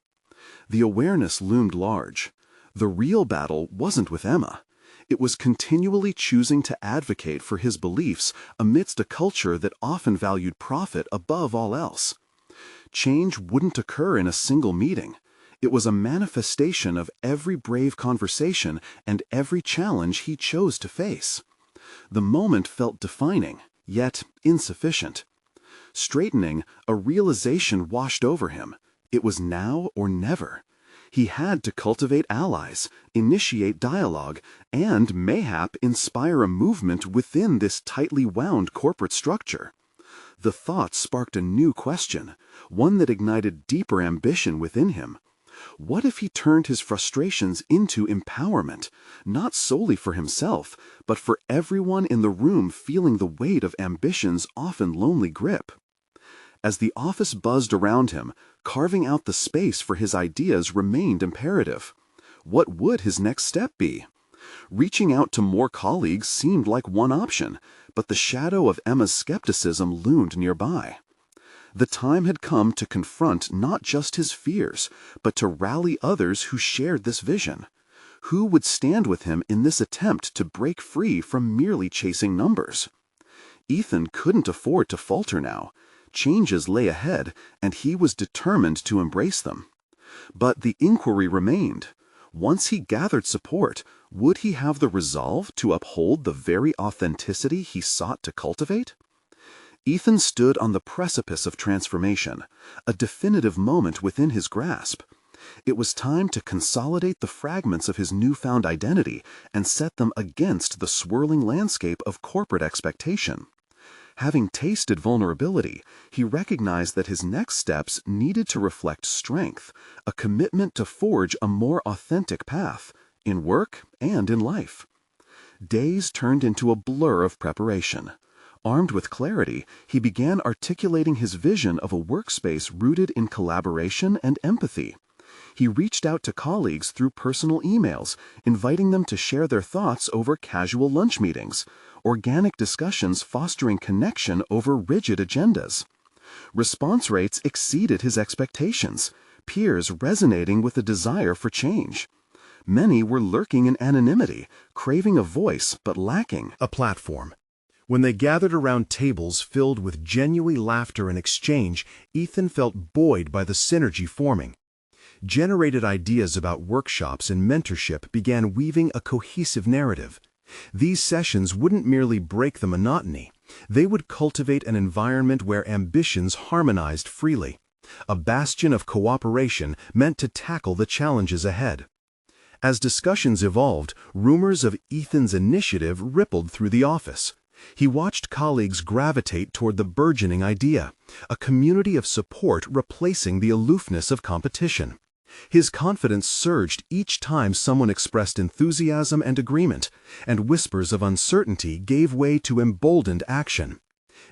The awareness loomed large. The real battle wasn't with Emma. It was continually choosing to advocate for his beliefs amidst a culture that often valued profit above all else. Change wouldn't occur in a single meeting. It was a manifestation of every brave conversation and every challenge he chose to face. The moment felt defining, yet insufficient. Straightening, a realization washed over him. It was now or never. He had to cultivate allies, initiate dialogue, and mayhap inspire a movement within this tightly wound corporate structure. The thought sparked a new question, one that ignited deeper ambition within him. What if he turned his frustrations into empowerment, not solely for himself, but for everyone in the room feeling the weight of ambition's often lonely grip? As the office buzzed around him, carving out the space for his ideas remained imperative. What would his next step be? Reaching out to more colleagues seemed like one option, but the shadow of Emma's skepticism loomed nearby. The time had come to confront not just his fears, but to rally others who shared this vision. Who would stand with him in this attempt to break free from merely chasing numbers? Ethan couldn't afford to falter now. Changes lay ahead, and he was determined to embrace them. But the inquiry remained. Once he gathered support, would he have the resolve to uphold the very authenticity he sought to cultivate? Ethan stood on the precipice of transformation, a definitive moment within his grasp. It was time to consolidate the fragments of his newfound identity and set them against the swirling landscape of corporate expectation. Having tasted vulnerability, he recognized that his next steps needed to reflect strength, a commitment to forge a more authentic path, in work and in life. Days turned into a blur of preparation. Armed with clarity, he began articulating his vision of a workspace rooted in collaboration and empathy. He reached out to colleagues through personal emails, inviting them to share their thoughts over casual lunch meetings, organic discussions fostering connection over rigid agendas. Response rates exceeded his expectations, peers resonating with a desire for change. Many were lurking in anonymity, craving a voice but lacking a platform. When they gathered around tables filled with genuine laughter and exchange, Ethan felt buoyed by the synergy forming. Generated ideas about workshops and mentorship began weaving a cohesive narrative. These sessions wouldn't merely break the monotony, they would cultivate an environment where ambitions harmonized freely, a bastion of cooperation meant to tackle the challenges ahead. As discussions evolved, rumors of Ethan's initiative rippled through the office. He watched colleagues gravitate toward the burgeoning idea, a community of support replacing the aloofness of competition. His confidence surged each time someone expressed enthusiasm and agreement, and whispers of uncertainty gave way to emboldened action.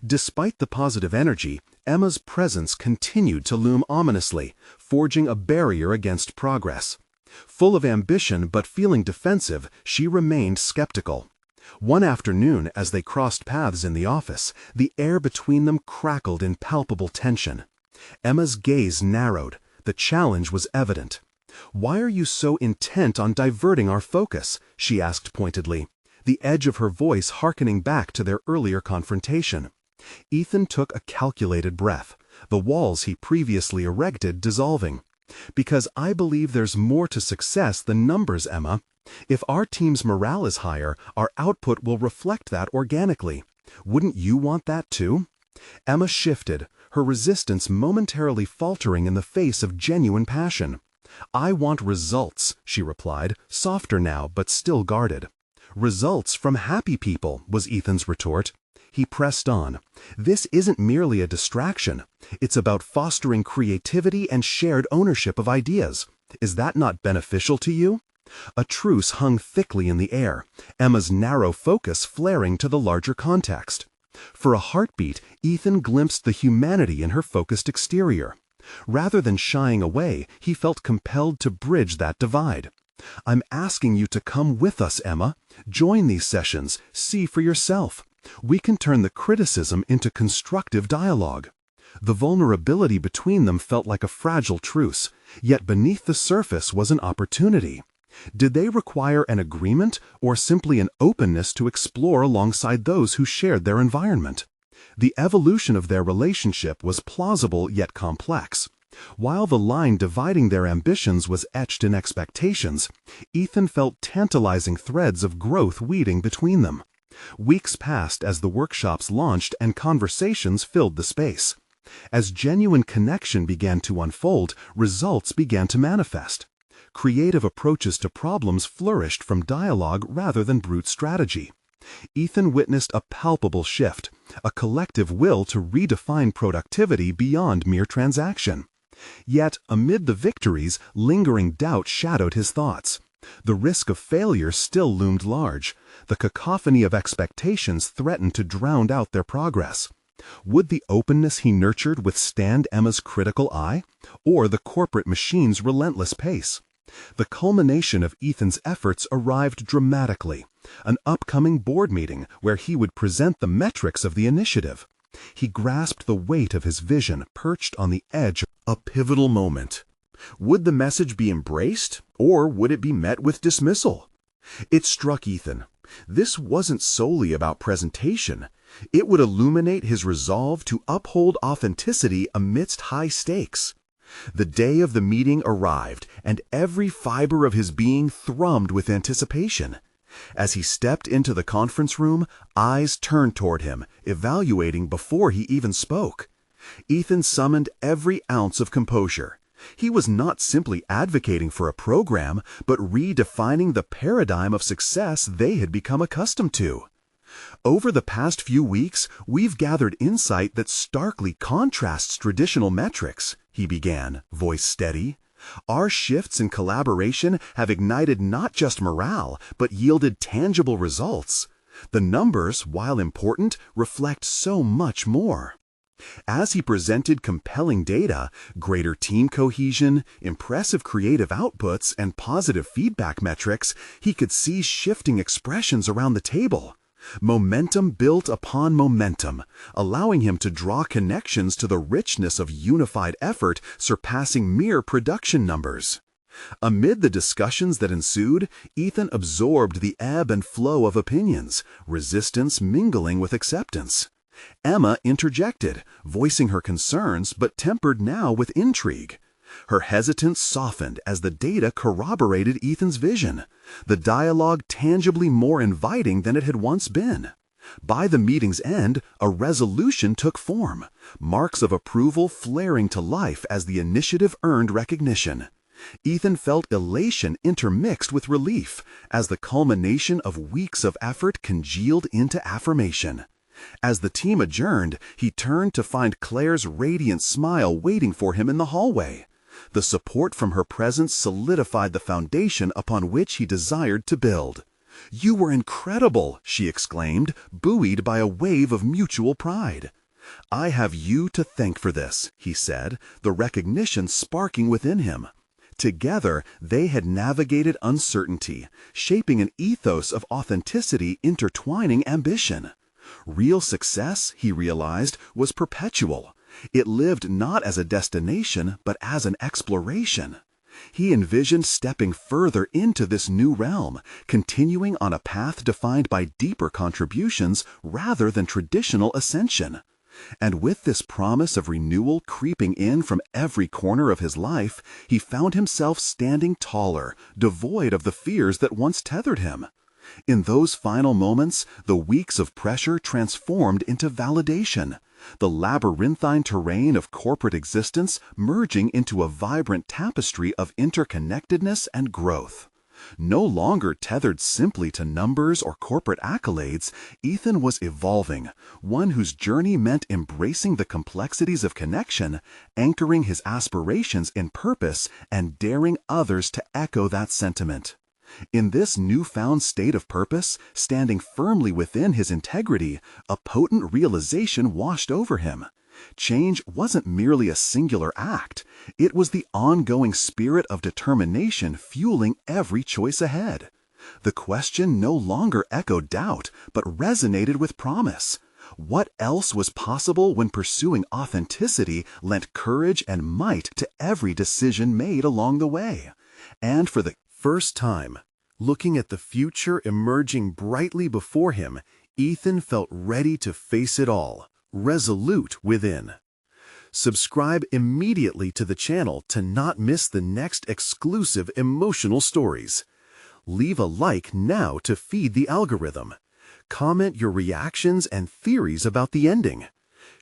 Despite the positive energy, Emma's presence continued to loom ominously, forging a barrier against progress. Full of ambition but feeling defensive, she remained skeptical. One afternoon, as they crossed paths in the office, the air between them crackled in palpable tension. Emma's gaze narrowed. The challenge was evident. "Why are you so intent on diverting our focus?" she asked pointedly, the edge of her voice hearkening back to their earlier confrontation. Ethan took a calculated breath, the walls he previously erected dissolving. "Because I believe there's more to success than numbers, Emma. If our team's morale is higher, our output will reflect that organically. Wouldn't you want that too?" Emma shifted, her resistance momentarily faltering in the face of genuine passion. "I want results," she replied, softer now but still guarded. "Results from happy people," was Ethan's retort. He pressed on. "This isn't merely a distraction. It's about fostering creativity and shared ownership of ideas. Is that not beneficial to you?" A truce hung thickly in the air, Emma's narrow focus flaring to the larger context. For a heartbeat, Ethan glimpsed the humanity in her focused exterior. Rather than shying away, he felt compelled to bridge that divide. "I'm asking you to come with us, Emma. Join these sessions, see for yourself. We can turn the criticism into constructive dialogue." The vulnerability between them felt like a fragile truce, yet beneath the surface was an opportunity. Did they require an agreement or simply an openness to explore alongside those who shared their environment? The evolution of their relationship was plausible yet complex. While the line dividing their ambitions was etched in expectations, Ethan felt tantalizing threads of growth weaving between them. Weeks passed as the workshops launched and conversations filled the space. As genuine connection began to unfold, results began to manifest. Creative approaches to problems flourished from dialogue rather than brute strategy. Ethan witnessed a palpable shift, a collective will to redefine productivity beyond mere transaction. Yet, amid the victories, lingering doubt shadowed his thoughts. The risk of failure still loomed large. The cacophony of expectations threatened to drown out their progress. Would the openness he nurtured withstand Emma's critical eye, or the corporate machine's relentless pace? The culmination of Ethan's efforts arrived dramatically, an upcoming board meeting where he would present the metrics of the initiative. He grasped the weight of his vision perched on the edge of a pivotal moment. Would the message be embraced, or would it be met with dismissal? It struck Ethan. This wasn't solely about presentation. It would illuminate his resolve to uphold authenticity amidst high stakes. The day of the meeting arrived, and every fiber of his being thrummed with anticipation. As he stepped into the conference room, eyes turned toward him, evaluating before he even spoke. Ethan summoned every ounce of composure. He was not simply advocating for a program, but redefining the paradigm of success they had become accustomed to. Over the past few weeks, we've gathered insight that starkly contrasts traditional metrics, he began, voice steady. Our shifts in collaboration have ignited not just morale, but yielded tangible results. The numbers, while important, reflect so much more. As he presented compelling data, greater team cohesion, impressive creative outputs, and positive feedback metrics, he could see shifting expressions around the table. Momentum built upon momentum, allowing him to draw connections to the richness of unified effort surpassing mere production numbers. Amid the discussions that ensued, Ethan absorbed the ebb and flow of opinions, resistance mingling with acceptance. Emma interjected, voicing her concerns but tempered now with intrigue. Her hesitance softened as the data corroborated Ethan's vision, the dialogue tangibly more inviting than it had once been. By the meeting's end, a resolution took form, marks of approval flaring to life as the initiative earned recognition. Ethan felt elation intermixed with relief as the culmination of weeks of effort congealed into affirmation. As the team adjourned, he turned to find Claire's radiant smile waiting for him in the hallway. The support from her presence solidified the foundation upon which he desired to build. "You were incredible," she exclaimed, buoyed by a wave of mutual pride. "I have you to thank for this," he said, the recognition sparking within him. Together, they had navigated uncertainty, shaping an ethos of authenticity intertwining ambition. Real success, he realized, was perpetual. It lived not as a destination, but as an exploration. He envisioned stepping further into this new realm, continuing on a path defined by deeper contributions rather than traditional ascension. And with this promise of renewal creeping in from every corner of his life, he found himself standing taller, devoid of the fears that once tethered him. In those final moments, the weeks of pressure transformed into validation, the labyrinthine terrain of corporate existence merging into a vibrant tapestry of interconnectedness and growth. No longer tethered simply to numbers or corporate accolades, Ethan was evolving, one whose journey meant embracing the complexities of connection, anchoring his aspirations in purpose, and daring others to echo that sentiment. In this newfound state of purpose, standing firmly within his integrity, a potent realization washed over him. Change wasn't merely a singular act. It was the ongoing spirit of determination fueling every choice ahead. The question no longer echoed doubt, but resonated with promise. What else was possible when pursuing authenticity lent courage and might to every decision made along the way? And for the first time, looking at the future emerging brightly before him, Ethan felt ready to face it all, resolute within. Subscribe immediately to the channel to not miss the next exclusive emotional stories. Leave a like now to feed the algorithm. Comment your reactions and theories about the ending.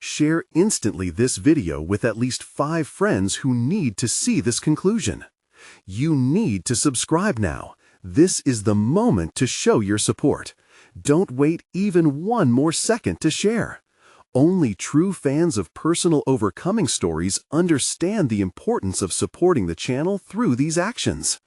Share instantly this video with at least 5 friends who need to see this conclusion. You need to subscribe now. This is the moment to show your support. Don't wait even one more second to share. Only true fans of personal overcoming stories understand the importance of supporting the channel through these actions.